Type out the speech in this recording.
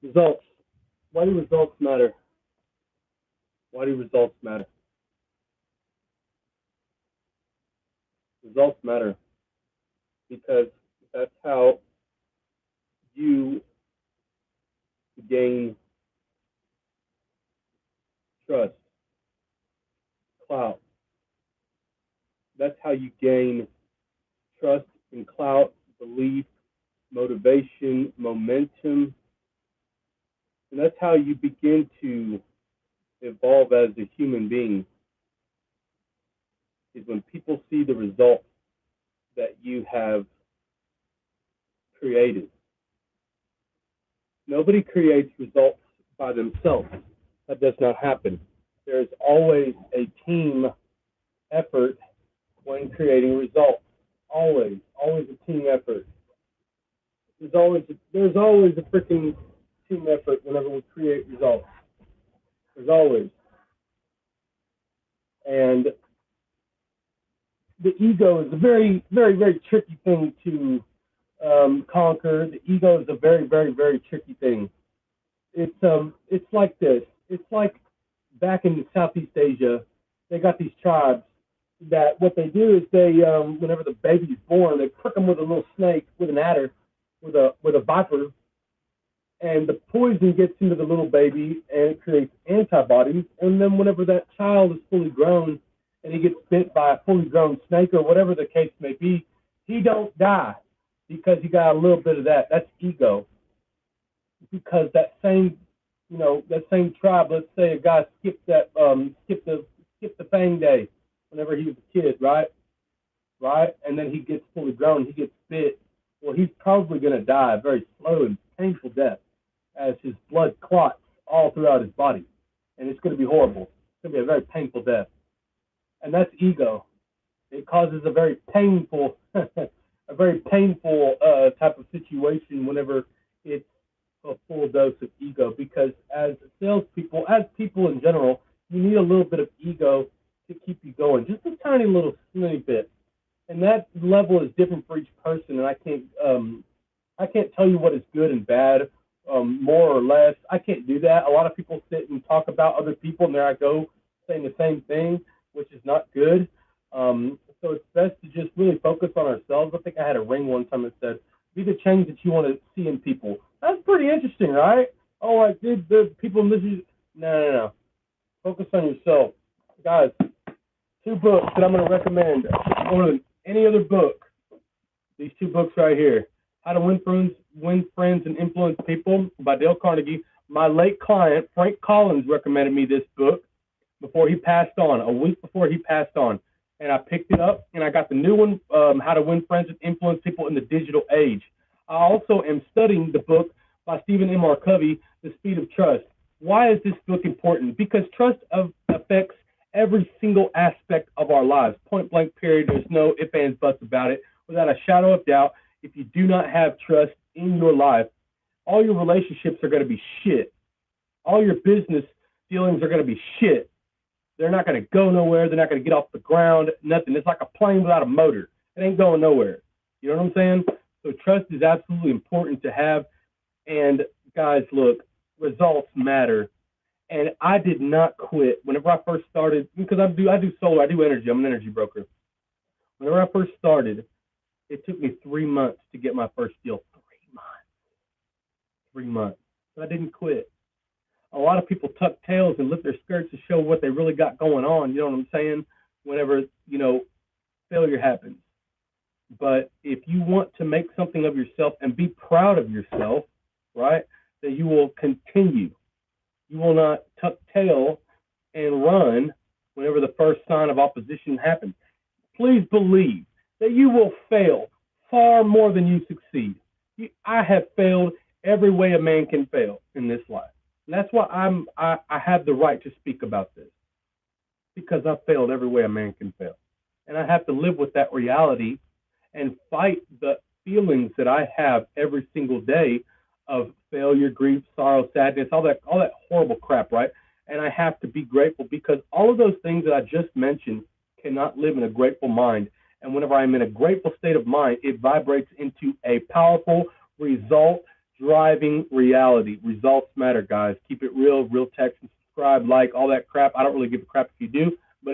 Results. Why do results matter? Why do results matter? Results matter because that's how you gain trust, clout. That's how you gain trust and clout, belief, motivation, momentum. And that's how you begin to evolve as a human being, is when people see the results that you have created. Nobody creates results by themselves. That does not happen. There is always a team effort when creating results. Always a team effort. There's always a freaking team effort whenever we create results. There's always. And the ego is a very, very, very tricky thing to conquer. The ego is a very, very, very tricky thing. It's like this. It's like back in Southeast Asia, they got these tribes that what they do is they, whenever the baby's born, they prick them with a little snake, with an adder, with a viper, and the poison gets into the little baby and it creates antibodies. And then whenever that child is fully grown and he gets bit by a fully grown snake or whatever the case may be, he don't die because he got a little bit of that. That's ego. Because that same, that same tribe, let's say a guy skipped the fang day whenever he was a kid, right? And then he gets fully grown, he gets bit. Well, he's probably going to die a very slow and painful death as his blood clots all throughout his body. And it's going to be horrible. It's going to be a very painful death. And that's ego. It causes a very painful, type of situation whenever it's a full dose of ego. Because as salespeople, as people in general, you need a little bit of ego to keep you going. Just a tiny little snippet bit. And that level is different for each person. And I can't tell you what is good and bad, more or less. I can't do that. A lot of people sit and talk about other people, and there I go saying the same thing, which is not good. So it's best to just really focus on ourselves. I think I had a ring one time that said, be the change that you want to see in people. That's pretty interesting, right? Oh, like, dude, the people in this. No. Focus on yourself. Guys, 2 books that I'm going to recommend more than any other book. These 2 books right here. How to Win Friends and Influence People by Dale Carnegie. My late client, Frank Collins, recommended me this book before he passed on, a week before he passed on. And I picked it up, and I got the new one, How to Win Friends and Influence People in the Digital Age. I also am studying the book by Stephen M. R. Covey, The Speed of Trust. Why is this book important? Because trust affects every single aspect of our lives. Point blank, period. There's no ifs, ands, buts about it. Without a shadow of doubt, if you do not have trust in your life, all your relationships are going to be shit. All your business dealings are going to be shit. They're not going to go nowhere. They're not going to get off the ground. Nothing. It's like a plane without a motor. It ain't going nowhere. You know what I'm saying? So trust is absolutely important to have. And guys, look, results matter. And I did not quit whenever I first started, because I do solar, I do energy. I'm an energy broker. Whenever I first started, it took me 3 months to get my first deal. 3 months. 3 months. But I didn't quit. A lot of people tuck tails and lift their skirts to show what they really got going on. You know what I'm saying? Whenever, failure happens. But if you want to make something of yourself and be proud of yourself, right, then you will continue. You will not tuck tail and run whenever the first sign of opposition happens. Please believe that you will fail far more than you succeed. I have failed every way a man can fail in this life. And that's why I have the right to speak about this, because I've failed every way a man can fail. And I have to live with that reality and fight the feelings that I have every single day of failure, grief, sorrow, sadness, all that horrible crap, right? And I have to be grateful, because all of those things that I just mentioned cannot live in a grateful mind. And whenever I'm in a grateful state of mind, it vibrates into a powerful, result driving reality. Results matter, guys. Keep it real, real text, and subscribe, like, all that crap. I don't really give a crap if you do.